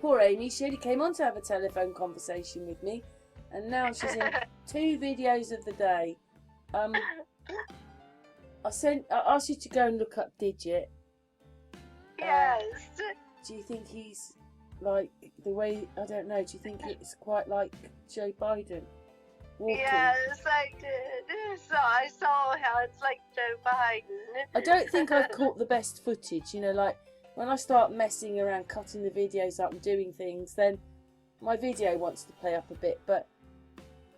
Poor Amy, she only came on to have a telephone conversation with me, and now she's in 2 videos of the day. I asked you to go and look up BITCHUTE. Yes. Do you think he's like the way? I don't know. Do you think it's quite like Joe Biden walking? Yes, I did. So I saw how it's like Joe Biden. I don't think I've caught the best footage. You know, like when I start messing around, cutting the videos up and doing things, then my video wants to play up a bit. But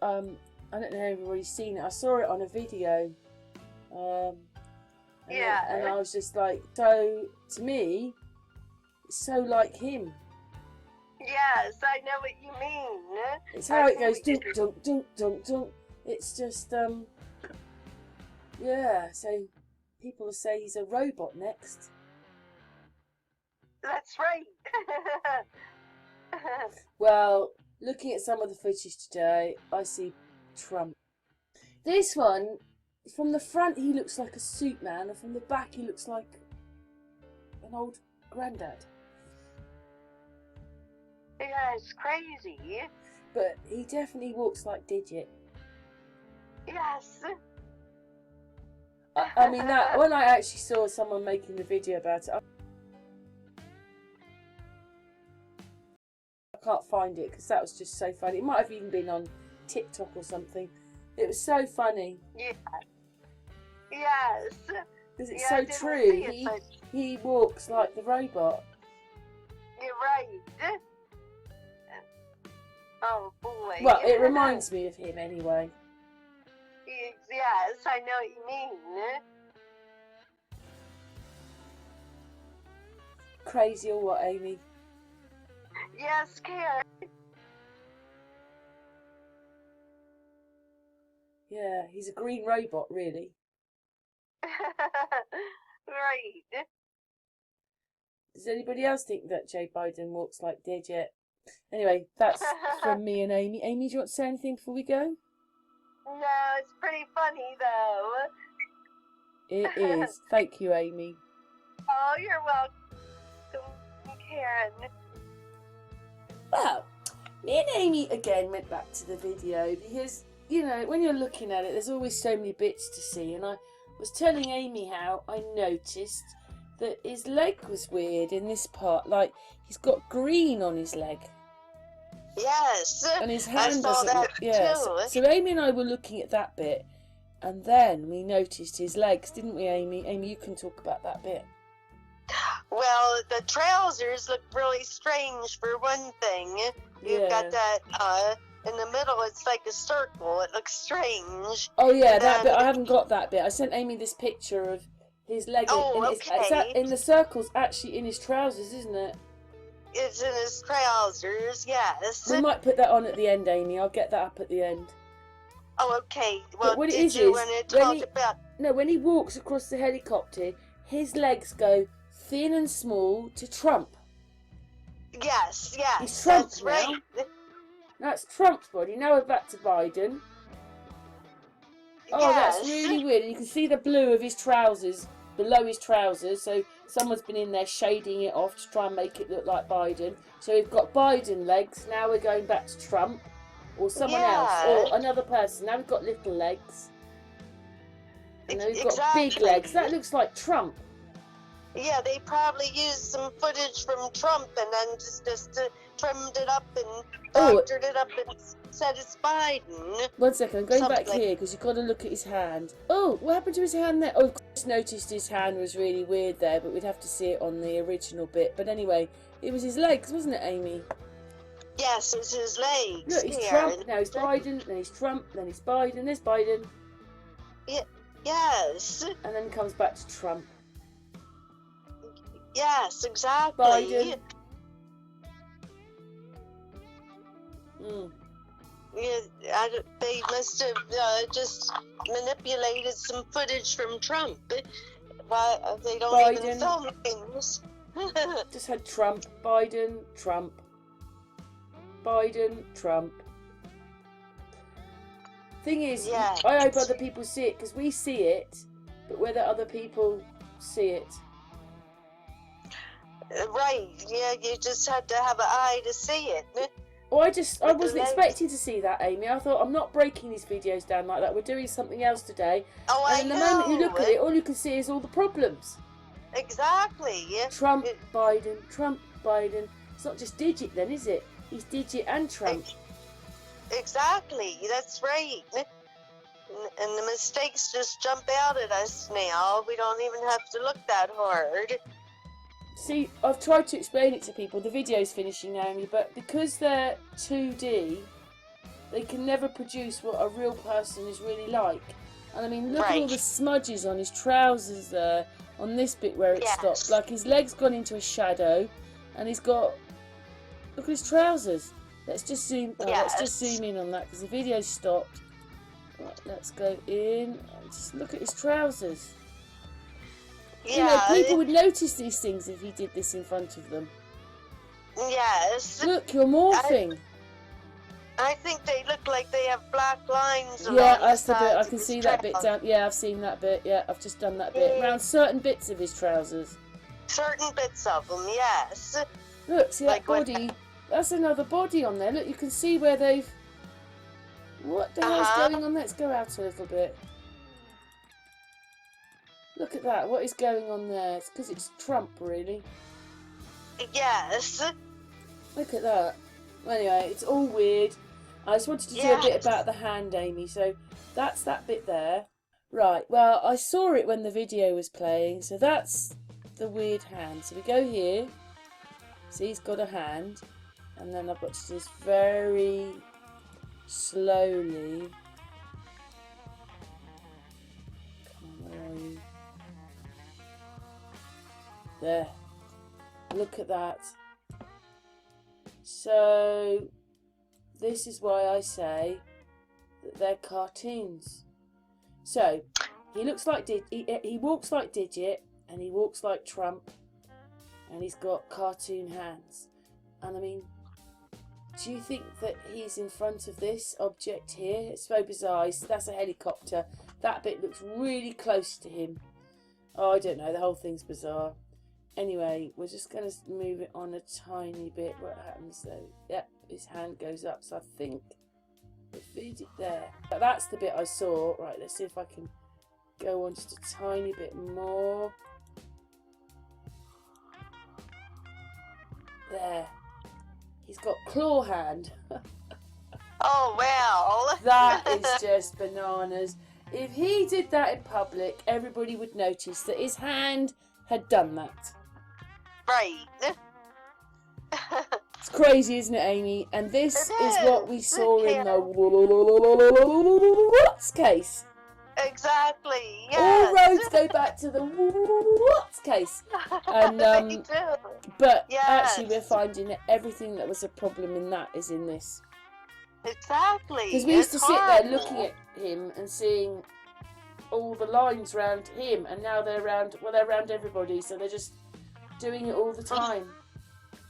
I don't know if everybody's seen it. I saw it on a video. And I was just like, so to me, it's so like him. Yes, I know what you mean. It's how it goes, dunk, dunk, dunk, dunk, dunk. It's just, yeah, so people will say he's a robot next. That's right. Well, looking at some of the footage today, I see Trump. This one, from the front he looks like a suit man, and from the back he looks like an old granddad. Yeah, it's crazy. But he definitely walks like BITCHUTE. Yes. I mean, that when I actually saw someone making the video about it, I can't find it because that was just so funny. It might have even been on TikTok or something. It was so funny. Yeah. Yes. Because it's so true. He walks like the robot. You're right. Oh boy. Well, it reminds me of him anyway. Yes, I know what you mean. Crazy or what, Amy? Yes, Karen. Yeah, he's a green robot, really. Right. Does anybody else think that Joe Biden walks like BITCHUTE? Anyway, that's from me and Amy. Amy, do you want to say anything before we go? No, it's pretty funny though. It is. Thank you, Amy. Oh, you're welcome, Karen. Well, me and Amy again went back to the video because, you know, when you're looking at it, there's always so many bits to see. And I was telling Amy how I noticed that his leg was weird in this part. Like, he's got green on his leg. Yes. And his hand doesn't that look... Yeah, so Amy and I were looking at that bit. And then we noticed his legs, didn't we, Amy? Amy, you can talk about that bit. Well, the trousers look really strange for one thing. You've got that, in the middle it's like a circle. It looks strange. Oh yeah, that bit. I haven't got that bit. I sent Amy this picture of his leg. Oh, okay. In the circle's actually in his trousers, isn't it? It's in his trousers, yes. We might put that on at the end, Amy. I'll get that up at the end. Oh, okay. Well, what did you want to talk about... No, when he walks across the helicopter, his legs go thin and small to Trump. Yes, He's Trump that's now. right. That's Trump's body. Now we're back to Biden. Oh, yes. That's really weird. And you can see the blue of his trousers, below his trousers. So someone's been in there shading it off to try and make it look like Biden. So we've got Biden legs. Now we're going back to Trump. Or someone else. Or another person. Now we've got little legs. And now we've got big legs. That looks like Trump. Yeah, they probably used some footage from Trump and then just trimmed it up and doctored it up and said it's Biden. 1 second, I'm going back here because you've got to look at his hand. Oh, what happened to his hand there? Oh, I just noticed his hand was really weird there, but we'd have to see it on the original bit. But anyway, it was his legs, wasn't it, Amy? Yes, it's his legs. Look, he's Trump, now he's Biden, then he's Trump, then he's Biden, there's Biden. Yes. And then he comes back to Trump. Yes, exactly. Biden. Yeah, they must have just manipulated some footage from Trump. Why they don't even film things. Just had Trump, Biden, Trump, Biden, Trump. Thing is, I hope other people see it because we see it, but whether other people see it. Right, yeah, you just had to have an eye to see it. Well, I wasn't expecting to see that, Amy. I thought, I'm not breaking these videos down like that. We're doing something else today. Oh, And the moment you look at it, all you can see is all the problems. Exactly. Trump, Biden, Trump, Biden. It's not just Digit then, is it? He's Digit and Trump. Exactly, that's right. And the mistakes just jump out at us now. We don't even have to look that hard. See, I've tried to explain it to people. The video's finishing now, Amy, but because they're 2D, they can never produce what a real person is really like. And I mean, look at all the smudges on his trousers there, on this bit where it stopped. Like his leg's gone into a shadow, and he's got. Look at his trousers. Let's just zoom. Let's just zoom in on that because the video's stopped. Right, let's go in. Just look at his trousers. Yeah, you know, people would notice these things if he did this in front of them. Yes. Look, you're morphing. I think they look like they have black lines. Yeah, that's the bit. I can see that bit down. Yeah, I've seen that bit. Yeah, I've just done that bit. Around certain bits of his trousers. Certain bits of them, yes. Look, see that body? That's another body on there. Look, you can see where they've... What the hell's going on? Let's go out a little bit. Look at that. What is going on there? It's because it's Trump, really. Yes. Look at that. Anyway, it's all weird. I just wanted to do a bit about the hand, Amy. So that's that bit there. Right, well, I saw it when the video was playing. So that's the weird hand. So we go here. See, he's got a hand. And then I've got to just very slowly... There. Look at that. So, this is why I say that they're cartoons. So, he looks like he walks like Digit, and he walks like Trump, and he's got cartoon hands. And I mean, do you think that he's in front of this object here? It's so bizarre. That's a helicopter. That bit looks really close to him. Oh, I don't know. The whole thing's bizarre. Anyway, we're just going to move it on a tiny bit. What happens though? Yep, his hand goes up. So I think we'll feed it there. That's the bit I saw. Right, let's see if I can go on just a tiny bit more. There. He's got claw hand. Oh, well. That is just bananas. If he did that in public, everybody would notice that his hand had done that. Right. It's crazy, isn't it, Amy? And this is what we saw in the What's case. Exactly, yes. All roads go back to the What's case. And, but actually we're finding that everything that was a problem in that is in this. Exactly. Because we used to sit there looking at him and seeing all the lines around him, and now they're around, well, they're around everybody, so they're just doing it all the time.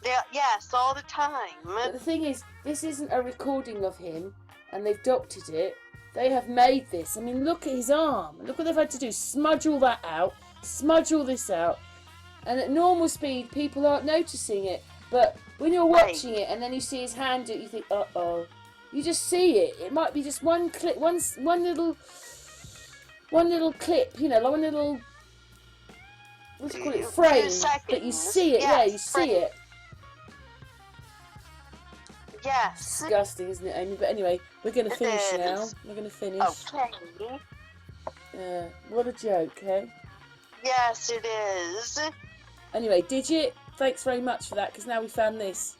Yeah, yes, all the time. But the thing is, this isn't a recording of him, and they've doctored it. They have made this. I mean, look at his arm. Look what they've had to do. Smudge all that out. Smudge all this out. And at normal speed, people aren't noticing it. But when you're watching it, and then you see his hand do it, you think, uh-oh. You just see it. It might be just one clip, one little clip, you know, like one little, what do you call it, frame. But you see it, you see it. Yes. Disgusting, isn't it, Amy? But anyway, we're going to finish now. We're going to finish. Okay. What a joke, eh? Yes, it is. Anyway, Digit, thanks very much for that, because now we found this.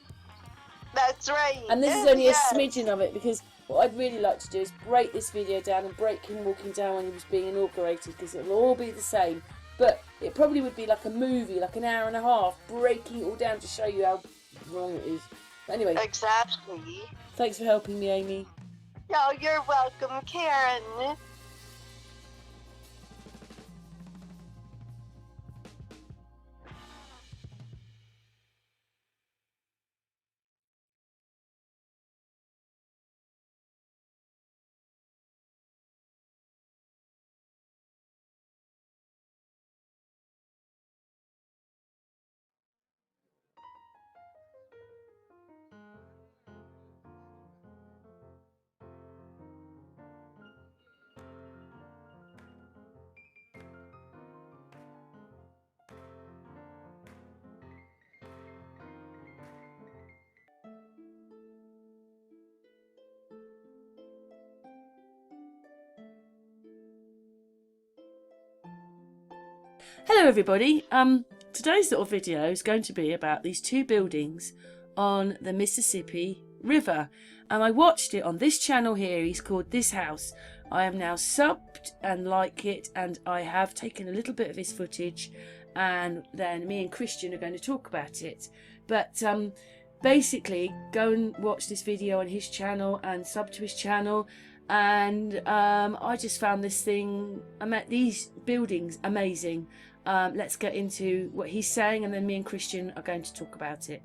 That's right. And this is only a smidgen of it, because what I'd really like to do is break this video down and break him walking down when he was being inaugurated, because it will all be the same. But it probably would be like a movie, like an hour and a half, breaking it all down to show you how wrong it is. But anyway. Exactly. Thanks for helping me, Amy. Oh, you're welcome, Karen. Hello everybody. Today's little video is going to be about these two buildings on the Mississippi River. And I watched it on this channel here. He's called This House. I am now subbed and like it, and I have taken a little bit of his footage, and then me and Christian are going to talk about it. But basically, go and watch this video on his channel and sub to his channel. And I just found these buildings amazing. Let's get into what he's saying, and then me and Christian are going to talk about it.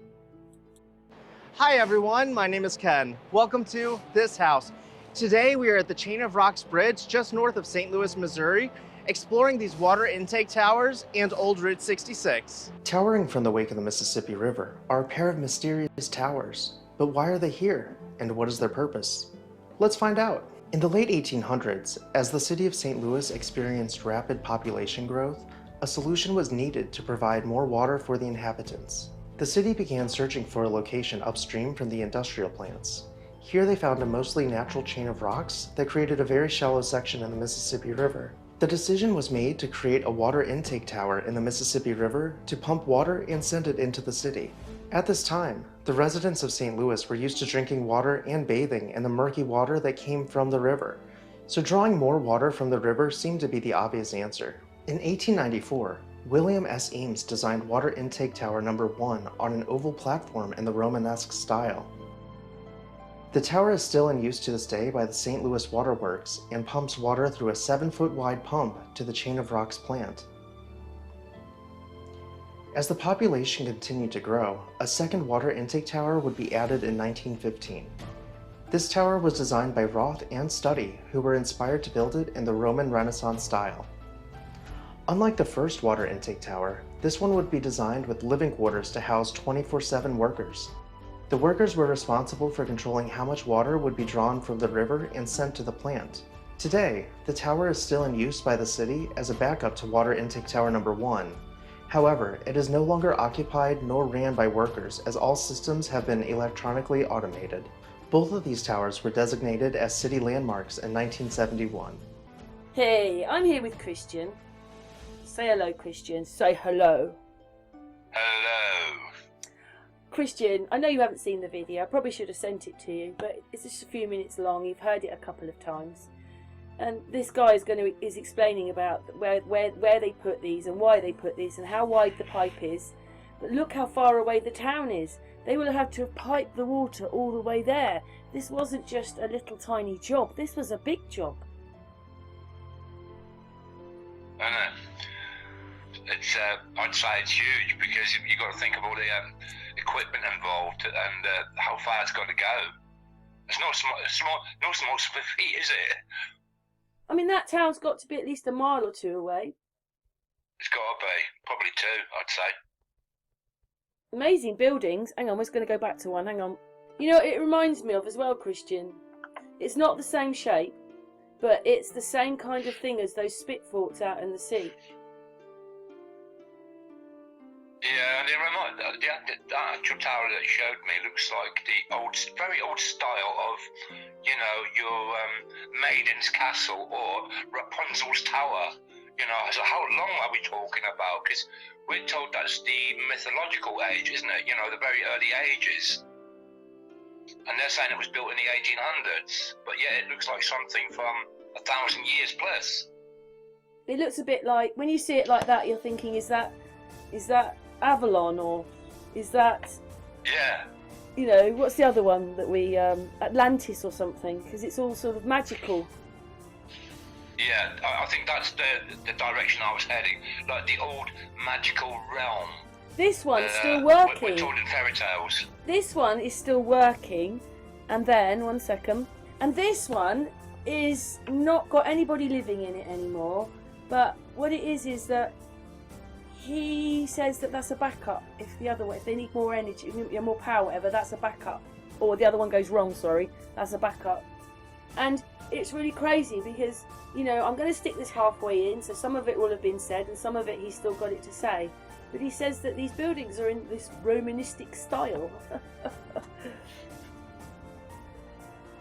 Hi everyone, my name is Ken. Welcome to This House. Today we are at the Chain of Rocks Bridge just north of St. Louis, Missouri, exploring these water intake towers and Old Route 66. Towering from the wake of the Mississippi River are a pair of mysterious towers. But why are they here, and what is their purpose? Let's find out. In the late 1800s, as the city of St. Louis experienced rapid population growth, a solution was needed to provide more water for the inhabitants. The city began searching for a location upstream from the industrial plants. Here they found a mostly natural chain of rocks that created a very shallow section in the Mississippi River. The decision was made to create a water intake tower in the Mississippi River to pump water and send it into the city. At this time, the residents of St. Louis were used to drinking water and bathing in the murky water that came from the river, so drawing more water from the river seemed to be the obvious answer. In 1894, William S. Eames designed water intake tower number 1 on an oval platform in the Romanesque style. The tower is still in use to this day by the St. Louis Water Works and pumps water through a 7-foot wide pump to the Chain of Rocks plant. As the population continued to grow, a second water intake tower would be added in 1915. This tower was designed by Roth and Studdy, who were inspired to build it in the Roman Renaissance style. Unlike the first water intake tower, this one would be designed with living quarters to house 24/7 workers. The workers were responsible for controlling how much water would be drawn from the river and sent to the plant. Today, the tower is still in use by the city as a backup to water intake tower number 1. However, it is no longer occupied nor ran by workers, as all systems have been electronically automated. Both of these towers were designated as city landmarks in 1971. Hey, I'm here with Christian. Say hello, Christian. Say hello. Hello. Christian, I know you haven't seen the video. I probably should have sent it to you, but it's just a few minutes long. You've heard it a couple of times. And this guy is explaining about where they put these and why they put these and how wide the pipe is. But look how far away the town is. They will have to have piped the water all the way there. This wasn't just a little tiny job. This was a big job. I know. It's, I'd say it's huge, because you've got to think of all the equipment involved and how far it's got to go. It's not small feet, is it? I mean, that town's got to be at least a mile or two away. It's got to be. Probably 2, I'd say. Amazing buildings. Hang on, we're just going to go back to one. Hang on. You know, it reminds me of as well, Christian. It's not the same shape, but it's the same kind of thing as those spit forts out in the sea. Yeah, and the actual tower that you showed me looks like the very old style of, you know, your Maiden's Castle or Rapunzel's Tower. You know, so how long are we talking about? Because we're told that's the mythological age, isn't it? You know, the very early ages. And they're saying it was built in the 1800s, but yeah, it looks like something from 1,000 years plus. It looks a bit like, when you see it like that, you're thinking, is that Avalon, or is that, yeah, you know, what's the other one that we Atlantis or something, because it's all sort of magical. Yeah, I think that's the direction I was heading, like the old magical realm. This one's still working. We're told in fairy tales. This one is still working, and then, one second, and this one is not got anybody living in it anymore, but what it is that he says that that's a backup. If the other way, if they need more energy, more power, whatever, that's a backup. Or the other one goes wrong, sorry, that's a backup. And it's really crazy because, you know, I'm going to stick this halfway in, so some of it will have been said and some of it he's still got it to say. But he says that these buildings are in this Romanistic style.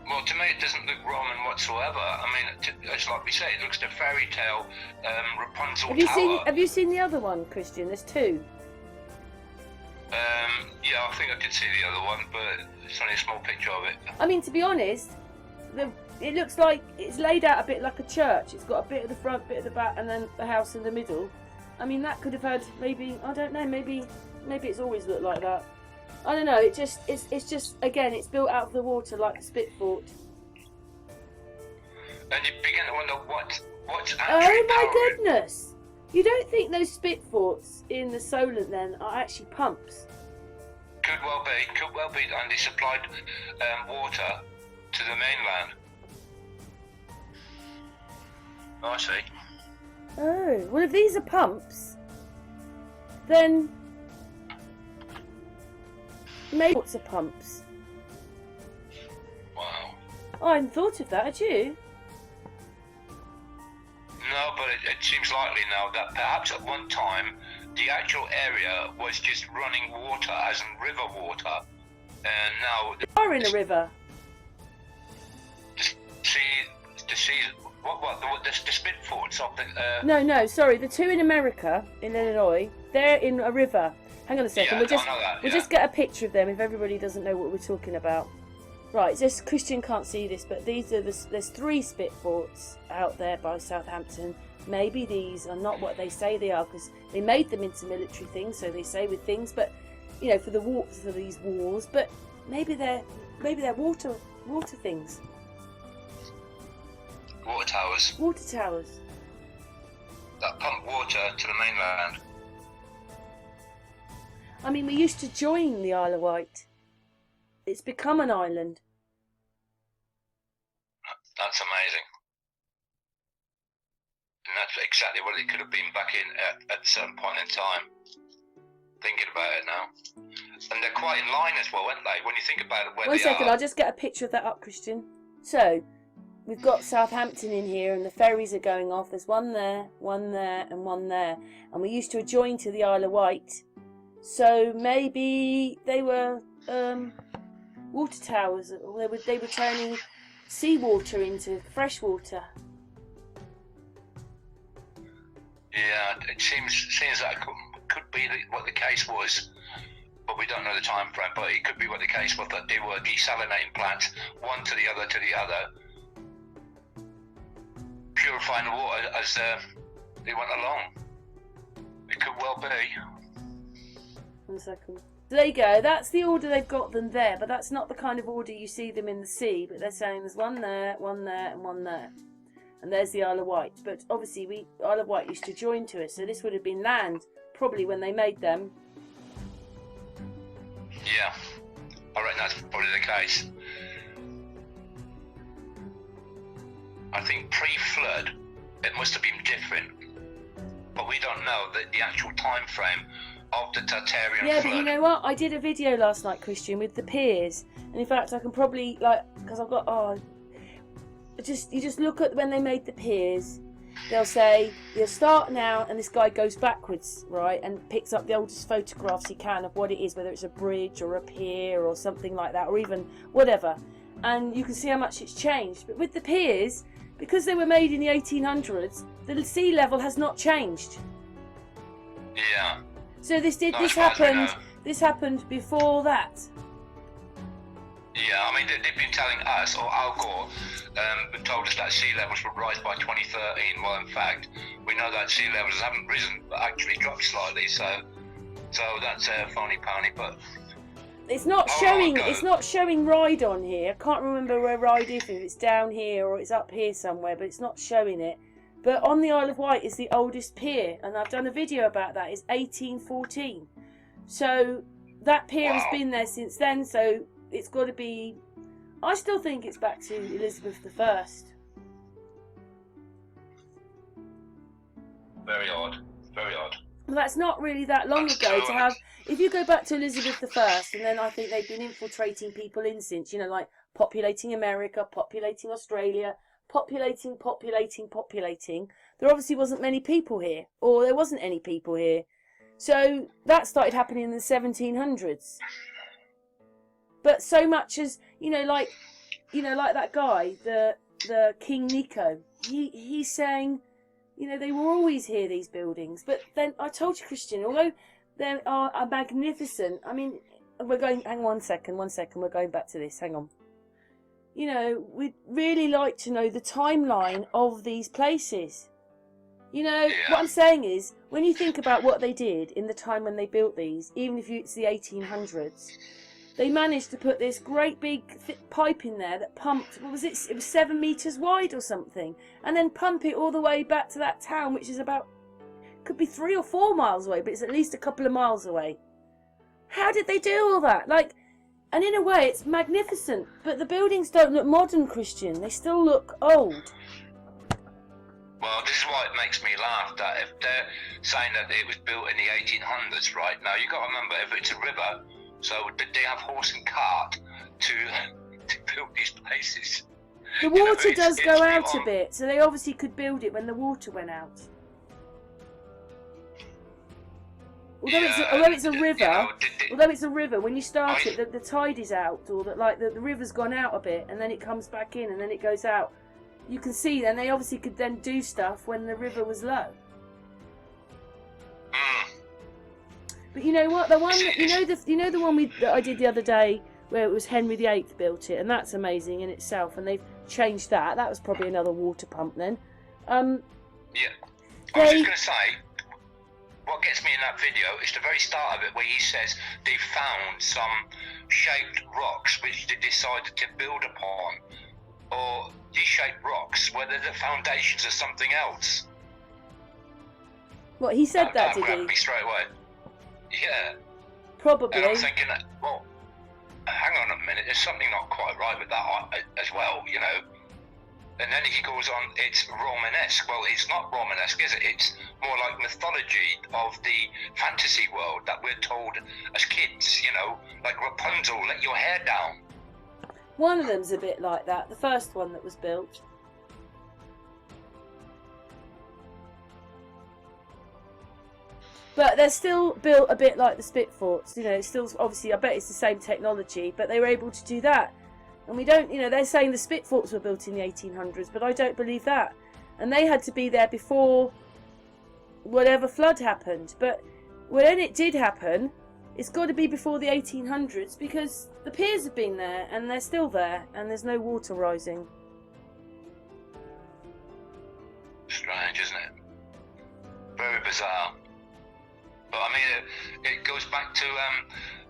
Well, Well, to me, it doesn't look Roman whatsoever. I mean, it's like we say, it looks the fairy tale Rapunzel tower. Have you seen the other one, Christian? There's two. Yeah, I think I did see the other one, but it's only a small picture of it. I mean, to be honest, it looks like it's laid out a bit like a church. It's got a bit of the front, bit of the back, and then the house in the middle. I mean, that could have had maybe, I don't know, maybe it's always looked like that. I don't know. It's just again, it's built out of the water like a spit fort. And you begin to wonder what's actually Oh my powering. goodness! You don't think those spit forts in the Solent then are actually pumps? Could well be, and they supplied water to the mainland. Oh, I see. Oh, well if these are pumps, then maybe lots of pumps. Wow. Oh, I hadn't thought of that, had you? No, but it seems likely now that perhaps at one time the actual area was just running water, as in river water, and now They are in a river. the spit forts of the. No, sorry, the two in America, in Illinois, they're in a river. Hang on a second, Yeah, I know that, we'll yeah. just get a picture of them if everybody doesn't know what we're talking about. Right, just Christian can't see this, but there's three spit forts out there by Southampton. Maybe these are not what they say they are, because they made them into military things, so they say with things, but you know, for these wars. But maybe they're water things, Water towers water towers. that pump water to the mainland. I mean, we used to join the Isle of Wight. It's become an island. That's amazing. And that's exactly what it could have been back in at some point in time. Thinking about it now. And they're quite in line as well, aren't they? When you think about it, where One they second, are. I'll just get a picture of that up, Christian. So, we've got Southampton in here, and the ferries are going off. There's one there, and one there. And we used to adjoin to the Isle of Wight. So maybe they were water towers. Or they were turning seawater into fresh water. Yeah, it seems that could be what the case was, but we don't know the time frame. But it could be what the case was, that they were desalinating plants, one to the other, purifying the water as they went along. It could well be. 1 second. There you go. That's the order they've got them there, but that's not the kind of order you see them in the sea. But they're saying there's one there, and one there. And there's the Isle of Wight. But obviously, Isle of Wight used to join to us, so this would have been land, probably when they made them. Yeah, I reckon that's probably the case. I think pre-flood, it must have been different, but we don't know the actual time frame of the Tartarian Yeah, flood. but you know what? I did a video last night, Christian, with the piers, and in fact, I can probably because I've got you just look at when they made the piers. They'll say you'll start now, and this guy goes backwards, right, and picks up the oldest photographs he can of what it is, whether it's a bridge or a pier or something like that, or even whatever, and you can see how much it's changed. But with the piers, because they were made in the 1800s, the sea level has not changed. Yeah. So Not as far as we know. This happened before that. Yeah, I mean, they've been telling us, or Al Gore, told us that sea levels would rise by 2013. Well, in fact, we know that sea levels haven't risen, but actually dropped slightly. So that's phony pony. But It's not Oh, showing. God. It's not showing Ride on here. I can't remember where Ride is. If it's down here or it's up here somewhere, but it's not showing it. But on the Isle of Wight is the oldest pier, and I've done a video about that. It's 1814. So that pier has Wow. been there since then. So it's got to be. I still think it's back to Elizabeth I. very odd. Very odd. Well, that's not really that long That's ago to true. have. If you go back to Elizabeth I, and then I think they've been infiltrating people in since, you know, like populating America, populating Australia, populating. There obviously wasn't many people here, or there wasn't any people here. So that started happening in the 1700s. But so much as, you know, like you know, like that guy, the King Nico, he's saying, you know, they will always hear these buildings. But then I told you, Christian, although they are magnificent, I mean, we're going, hang on one second, we're going back to this, hang on. You know, we'd really like to know the timeline of these places. You know, what I'm saying is, when you think about what they did in the time when they built these, even if it's the 1800s, they managed to put this great big thick pipe in there that pumped, what was it? It was 7 meters wide or something, and then pump it all the way back to that town, which is about, could be 3 or 4 miles away, but it's at least a couple of miles away. How did they do all that? Like, and in a way, it's magnificent, but the buildings don't look modern, Christian. They still look old. Well, this is why it makes me laugh, that if they're saying that it was built in the 1800s, right? Now, you've got to remember, if it's a river, so did they have horse and cart to build these places? The water does go out a bit, so they obviously could build it when the water went out. Although it's a river, when you start it, the tide is out, or that like the river's gone out a bit, and then it comes back in, and then it goes out. You can see, then they obviously could then do stuff when the river was low. But you know what? The one, the one that I did the other day, where it was Henry VIII built it, and that's amazing in itself. And they've changed that. That was probably another water pump then. Yeah, I was just going to say, what gets me in that video is the very start of it, where he says they found some shaped rocks which they decided to build upon, or these shaped rocks where they're the foundations of something else. What, he said that did he? Grabbed me straight away. Yeah. Probably. And I'm thinking, well, hang on a minute, there's something not quite right with that as well, you know. And then he goes on, it's Romanesque. Well, it's not Romanesque, is it? It's more like mythology of the fantasy world that we're told as kids, you know, like Rapunzel, let your hair down. One of them's a bit like that, the first one that was built. But they're still built a bit like the Spitforts, you know, it's still, obviously, I bet it's the same technology, but they were able to do that. And we don't, you know, they're saying the Spitforts were built in the 1800s, but I don't believe that. And they had to be there before whatever flood happened. But when it did happen, it's got to be before the 1800s, because the piers have been there, and they're still there, and there's no water rising. Strange, isn't it? Very bizarre. But I mean, it goes back to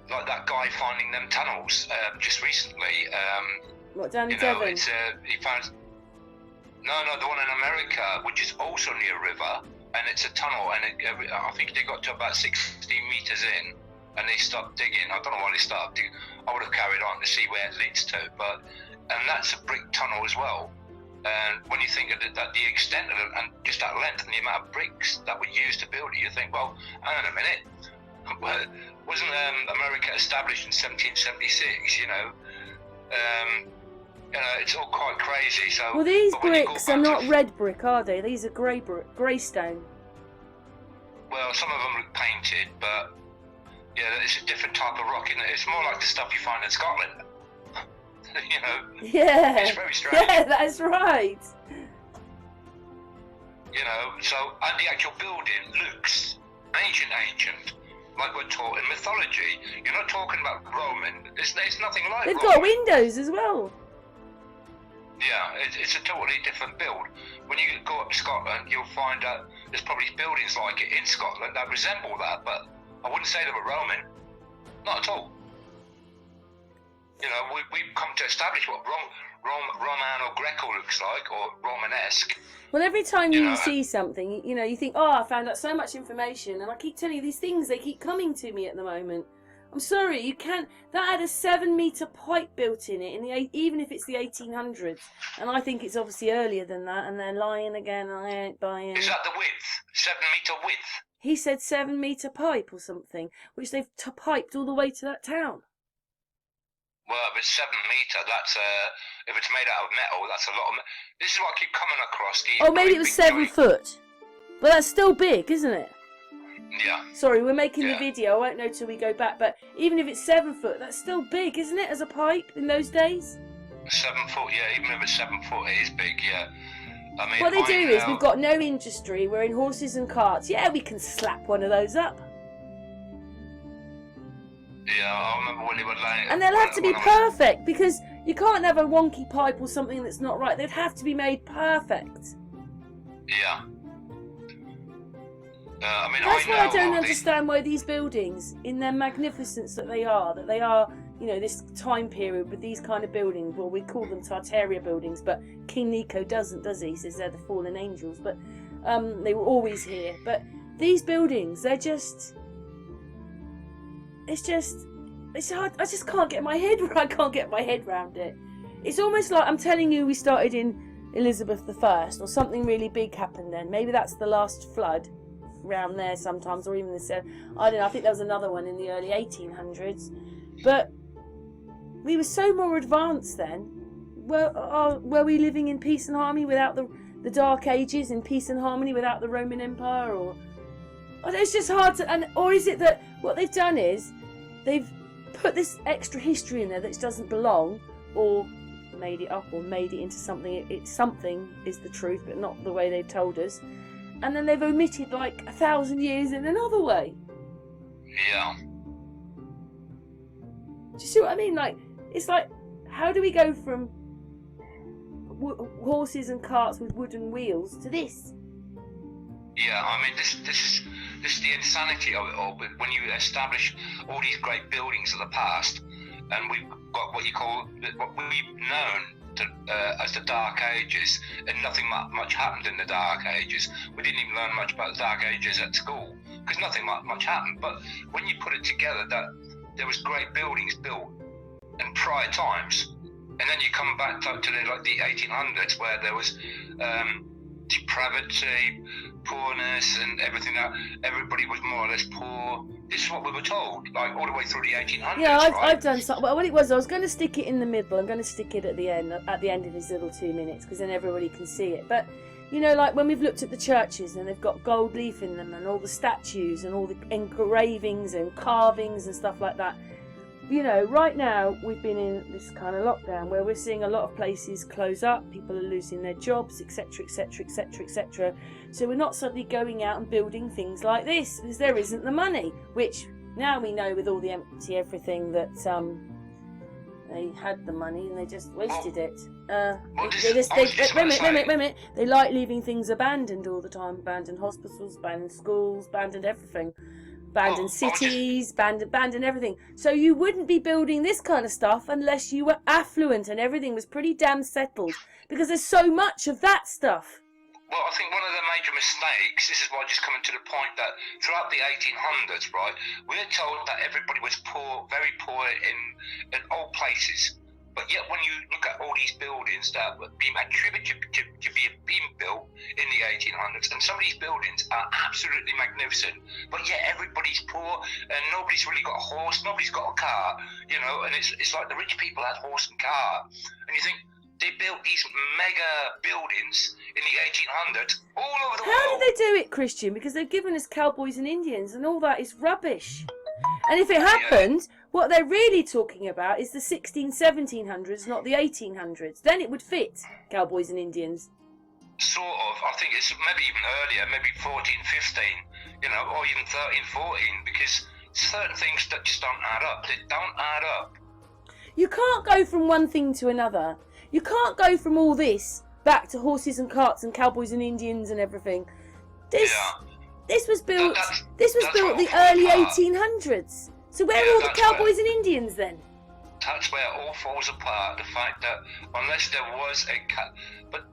like that guy finding them tunnels just recently. What, down in Devon? It's, he found no, the one in America, which is also near a river, and it's a tunnel, and I think they got to about 60 meters in, and they stopped digging. I don't know why they stopped. I would have carried on to see where it leads to, and that's a brick tunnel as well. And when you think of that, the extent of it, and just that length and the amount of bricks that were used to build it, you think, well, hang on a minute, wasn't America established in 1776? You know, it's all quite crazy. So, well, these bricks are not red brick, are they? These are grey stone. Well, some of them look painted, but yeah, it's a different type of rock, isn't it? It's more like the stuff you find in Scotland. You know, yeah, it's very strange. Yeah, that's right. You know, so, and the actual building looks ancient, like we're taught in mythology. You're not talking about Roman. It's nothing like They've Roman. got windows as well. Yeah, it's a totally different build. When you go up to Scotland, you'll find that there's probably buildings like it in Scotland that resemble that, but I wouldn't say they were Roman. Not at all. You know, we've come to establish what Roman or Greco looks like, or Romanesque. Well, every time you see something, you know, you think, oh, I found out so much information, and I keep telling you these things, they keep coming to me at the moment. I'm sorry, you can't. That had a 7-meter pipe built in it, even if it's the 1800s, and I think it's obviously earlier than that, and they're lying again, and I ain't buying. Is that the width? 7-meter width? He said 7-meter pipe or something, which they've piped all the way to that town. Well, if it's 7 meter, that's if it's made out of metal, that's a lot of. This is what I keep coming across. Oh, maybe it was 7 foot, but that's still big, isn't it? Yeah. Sorry, we're making the video. I won't know till we go back. But even if it's 7 foot, that's still big, isn't it, as a pipe in those days? 7 foot, yeah. Even if it's 7 foot, it is big, yeah. I mean, What they do is, we've got no industry, we're in horses and carts. Yeah, we can slap one of those up. Yeah, I remember when they were laying. And they'll have to be perfect, because you can't have a wonky pipe or something that's not right. They'd have to be made perfect. Yeah. I mean, That's why I don't understand why these buildings, in their magnificence that they are, you know, this time period with these kind of buildings, well, we call them Tartaria buildings, but King Nico doesn't, does he? He says they're the fallen angels, but they were always here. But these buildings, they're just... It's hard. I just can't get my head around it. It's almost like I'm telling you we started in Elizabeth I, or something really big happened then. Maybe that's the last flood around there sometimes, or even the... I don't know, I think there was another one in the early 1800s. But we were so more advanced then. Were we living in peace and harmony without the Dark Ages, in peace and harmony without the Roman Empire? Or it's just hard to... Or is it that what they've done is they've put this extra history in there that doesn't belong, or made it up, or made it into something. It's something is the truth, but not the way they've told us. And then they've omitted like 1,000 years in another way. Yeah. Do you see what I mean? Like, it's like, how do we go from horses and carts with wooden wheels to this? Yeah, I mean, this is the insanity of it all. But when you establish all these great buildings of the past, and we've got what we've known as the Dark Ages, and nothing much happened in the Dark Ages. We didn't even learn much about the Dark Ages at school because nothing much happened. But when you put it together, that there was great buildings built in prior times, and then you come back to the 1800s, where there was depravity, poorness, and everything. That everybody was more or less poor. This is what we were told, like all the way through the 1800s. Yeah, right? I've done something. Well, what it was, I was going to stick it in the middle. I'm going to stick it at the end of his little 2 minutes, because then everybody can see it. But you know, like when we've looked at the churches and they've got gold leaf in them, and all the statues and all the engravings and carvings and stuff like that. You know, right now we've been in this kind of lockdown where we're seeing a lot of places close up, people are losing their jobs, etc, etc, etc, etc. So we're not suddenly going out and building things like this because there isn't the money, which now we know with all the empty everything that they had the money and they just wasted it. Wait a minute. They like leaving things abandoned all the time, abandoned hospitals, abandoned schools, abandoned everything. Abandoned cities, abandoned everything. So you wouldn't be building this kind of stuff unless you were affluent and everything was pretty damn settled, because there's so much of that stuff. Well, I think one of the major mistakes, this is why I'm just coming to the point, that throughout the 1800s, right, we're told that everybody was poor, very poor in old places. But yet when you look at all these buildings that were being attributed to being built in the 1800s, and some of these buildings are absolutely magnificent, but yet everybody's poor and nobody's really got a horse, nobody's got a car, you know, and it's like the rich people had horse and car. And you think, they built these mega buildings in the 1800s all over the world. How did they do it, Christian? Because they've given us cowboys and Indians and all that is rubbish. And if it happened, what they're really talking about is the 1700s, not the 1800s. Then it would fit, cowboys and Indians. Sort of. I think it's maybe even earlier, maybe 14, 15, you know, or even 13, 14, because certain things that just don't add up. They don't add up. You can't go from one thing to another. You can't go from all this back to horses and carts and cowboys and Indians and everything. This was built. This was built the early 1800s. So where are all the cowboys and Indians then? That's where it all falls apart. The fact that unless there was but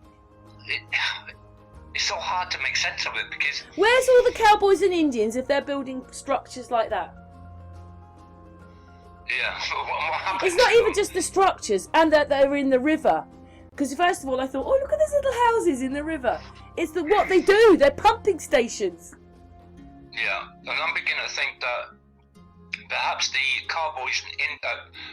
it's so hard to make sense of it, because where's all the cowboys and Indians if they're building structures like that? Yeah, what happened? It's not even just the structures and that they're in the river. Because first of all, I thought, oh, look at these little houses in the river. It's what they do. They're pumping stations. Yeah, and I'm beginning to think that perhaps the cowboys in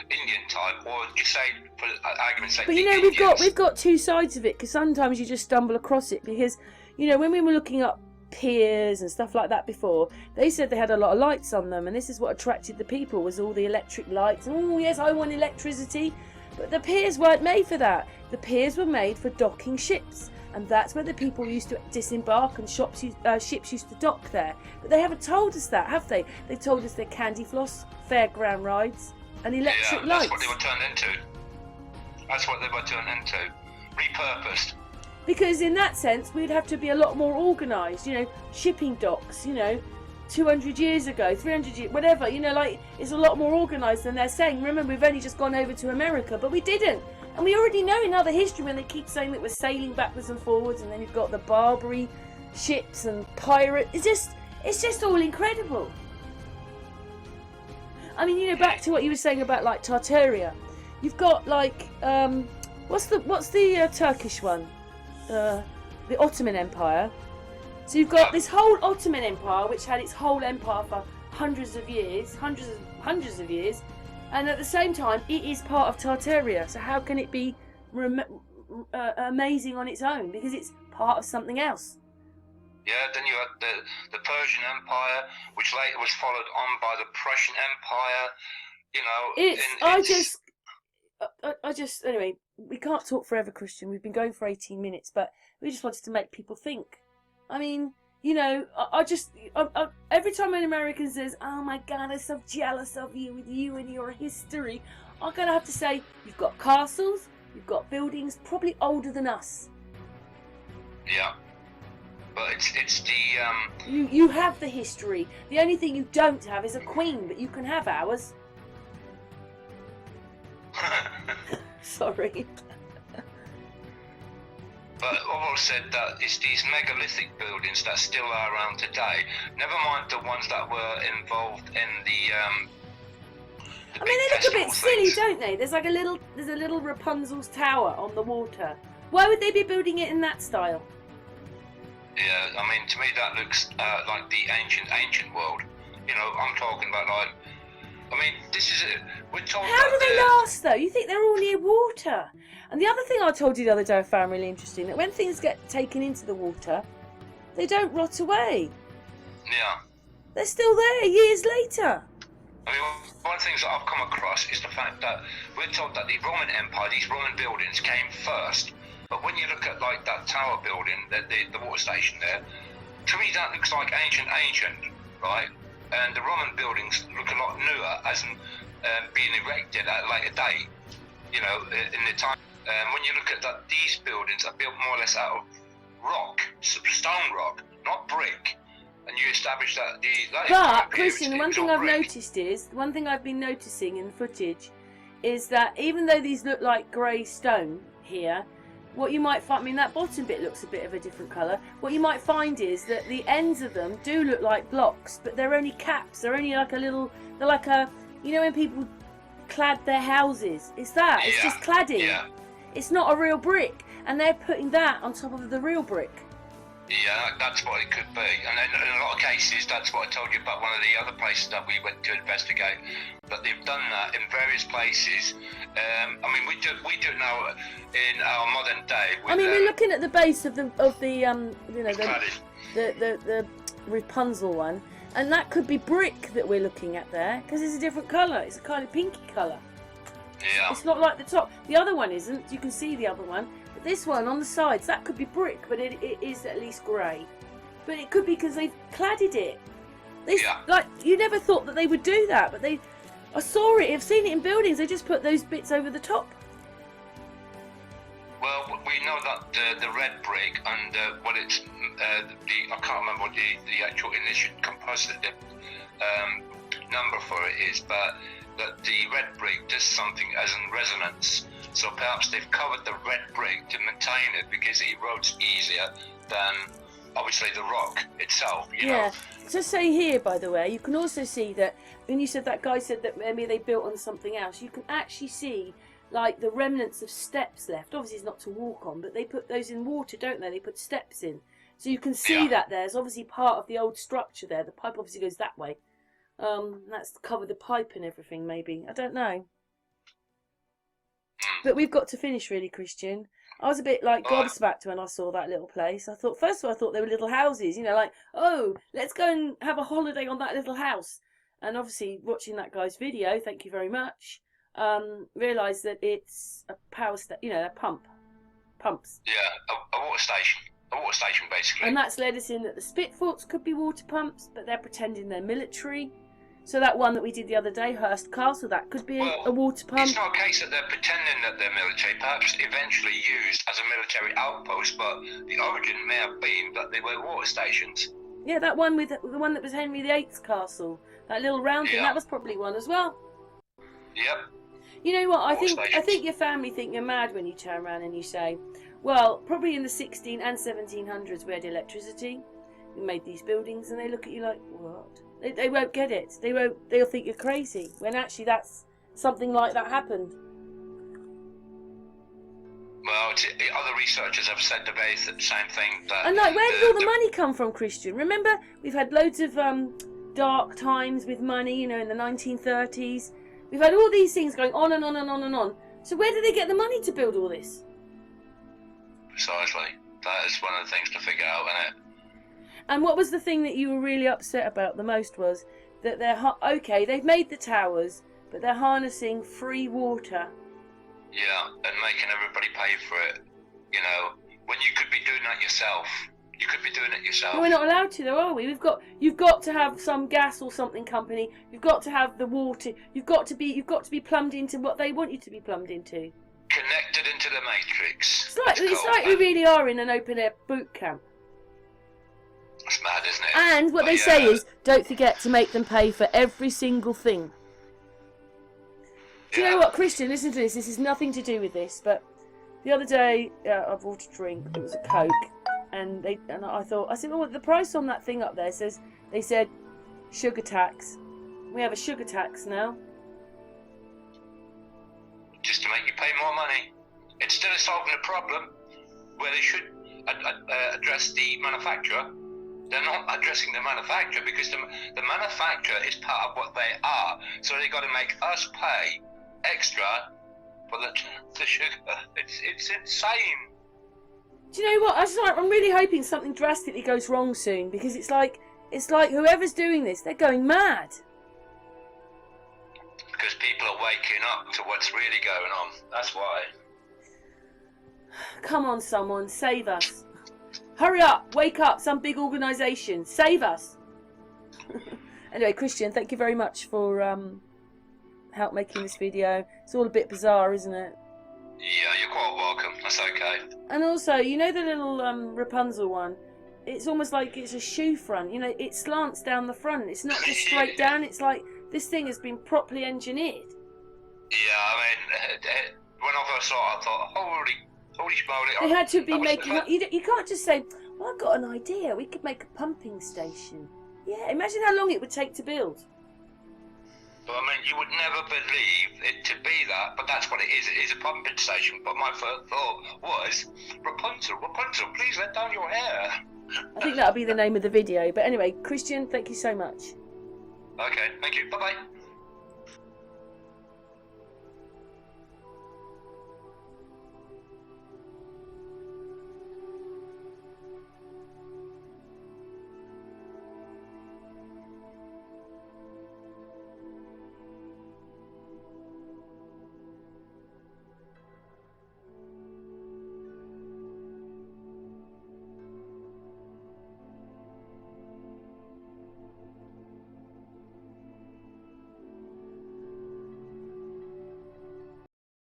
Indian type, or just say, for argument's sake, but you know, we've got two sides of it, because sometimes you just stumble across it. Because you know, when we were looking up piers and stuff like that before, they said they had a lot of lights on them, and this is what attracted the people, was all the electric lights. Oh yes, I want electricity. But the piers weren't made for that. The piers were made for docking ships. And that's where the people used to disembark and ships used to dock there. But they haven't told us that, have they? They've told us they're candy floss, fairground rides, and electric lights. That's what they were turned into. That's what they were turned into. Repurposed. Because in that sense, we'd have to be a lot more organised. You know, shipping docks, 200 years ago, 300 years, whatever. It's a lot more organised than they're saying. Remember, we've only just gone over to America, but we didn't. And we already know in other history when they keep saying that we're sailing backwards and forwards, and then you've got the Barbary ships and pirate. It's just all incredible. I mean, back to what you were saying about like Tartaria. You've got like what's the Turkish one? The Ottoman Empire. So you've got this whole Ottoman Empire, which had its whole empire for hundreds of years, and at the same time, it is part of Tartaria. So how can it be amazing on its own? Because it's part of something else. Yeah, then you had the Persian Empire, which later was followed on by the Prussian Empire. Anyway, we can't talk forever, Christian. We've been going for 18 minutes, but we just wanted to make people think. I mean, every time an American says, "Oh my God, I'm so jealous of you with you and your history," I'm gonna have to say, you've got castles, you've got buildings probably older than us. Yeah, but it's the You have the history. The only thing you don't have is a queen, but you can have ours. Sorry. But I've always said that it's these megalithic buildings that still are around today. Never mind the ones that were involved in the I mean, they look a bit silly, things. don't they? There's a little Rapunzel's tower on the water. Why would they be building it in that style? Yeah, I mean, to me that looks like the ancient world. I'm talking about like. I mean, this is it. We're told. How do they last though? You think they're all near water? And the other thing I told you the other day I found really interesting, that when things get taken into the water, they don't rot away. Yeah. They're still there years later. I mean, one of the things that I've come across is the fact that we're told that the Roman Empire, these Roman buildings came first. But when you look at like that tower building, the water station there, to me that looks like ancient, right? And the Roman buildings look a lot newer, as in being erected at a later date, in the time. When you look at that, these buildings are built more or less out of rock, stone rock, not brick. And you establish that But Christian, the one thing I've been noticing in the footage is that even though these look like grey stone here, what you might find, I mean, that bottom bit looks a bit of a different colour. What you might find is that the ends of them do look like blocks, but they're only caps. They're only like they're like when people clad their houses. It's just cladding. Yeah. It's not a real brick, and they're putting that on top of the real brick. Yeah, that's what it could be. And then in a lot of cases, that's what I told you about one of the other places that we went to investigate, that they've done that in various places. I mean, we do it now in our modern day. With, we're looking at the base of the Rapunzel one, and that could be brick that we're looking at there, because it's a different colour. It's a kind of pinky colour. Yeah. It's not like the top. The other one isn't. You can see the other one. But this one on the sides, that could be brick, but it is at least grey. But it could be because they've cladded it. Like, you never thought that they would do that, but I saw it. I've seen it in buildings. They just put those bits over the top. Well, we know that the red brick and I can't remember what the actual initial composite number for it is, but that the red brick does something as in resonance. So perhaps they've covered the red brick to maintain it because it erodes easier than obviously the rock itself, you know. So say here, by the way, you can also see that when you said that guy said that maybe they built on something else, you can actually see like the remnants of steps left. Obviously it's not to walk on, but they put those in water, don't they? They put steps in. So you can see that there's obviously part of the old structure there. The pipe obviously goes that way. That's to cover the pipe and everything, maybe. I don't know. But we've got to finish, really, Christian. I was a bit like gobsmacked when I saw that little place. I thought, first of all, I thought they were little houses, like, oh, let's go and have a holiday on that little house. And obviously, watching that guy's video, thank you very much, realise that it's a power station, they're pumps. Yeah, a water station. A water station, basically. And that's led us in that the Spitforts could be water pumps, but they're pretending they're military. So that one that we did the other day, Hurst Castle, that could be a water pump. It's not a case that they're pretending that they're military, perhaps eventually used as a military outpost, but the origin may have been that they were water stations. Yeah, that one with the one that was Henry VIII's castle, that little round thing, that was probably one as well. Yep. You know what? I think your family think you're mad when you turn around and you say, well, probably in the 16 and 1700s we had electricity, we made these buildings, and they look at you like, what? They won't get it. They'll think you're crazy, when actually that's something like that happened. Well, other researchers have said the very same thing. That and like, where did all the money come from, Christian? Remember, we've had loads of dark times with money, in the 1930s. We've had all these things going on and on and on and on. So where did they get the money to build all this? Precisely. That is one of the things to figure out, isn't it? And what was the thing that you were really upset about the most was that they've made the towers, but they're harnessing free water. Yeah, and making everybody pay for it. When you could be doing that yourself. You could be doing it yourself. Well, we're not allowed to, though, are we? You've got to have some gas or something company. You've got to have the water. You've got to be plumbed into what they want you to be plumbed into. Connected into the matrix. It's like we really are in an open air boot camp. It's mad, isn't it? And what they say is, don't forget to make them pay for every single thing. Do you know what, Christian? Listen to this. This has nothing to do with this, but the other day I bought a drink. It was a Coke, and I said, oh, the price on that thing up there says, they said, sugar tax. We have a sugar tax now. Just to make you pay more money. Instead of solving the problem, where they should address the manufacturer, they're not addressing the manufacturer, because the manufacturer is part of what they are. So they've got to make us pay extra for the sugar. It's insane. Do you know what? I'm really hoping something drastically goes wrong soon, because it's like whoever's doing this, they're going mad. Because people are waking up to what's really going on. That's why. Come on, someone, save us. Hurry up, wake up, some big organisation, save us. Anyway, Christian, thank you very much for help making this video. It's all a bit bizarre, isn't it? Yeah, you're quite welcome. That's okay. And also, the little Rapunzel one, it's almost like it's a shoe front. It slants down the front. It's not just straight down. It's like this thing has been properly engineered. Yeah, I mean, when I first saw it, I thought, holy schmoly. They had to be making. You can't just say, well, I've got an idea. We could make a pumping station. Yeah, imagine how long it would take to build. But I mean, you would never believe it to be that, but that's what it is. It is a pumping station. But my first thought was, Rapunzel, please let down your hair. I think that'll be the name of the video. But anyway, Christian, thank you so much. Okay, thank you. Bye-bye.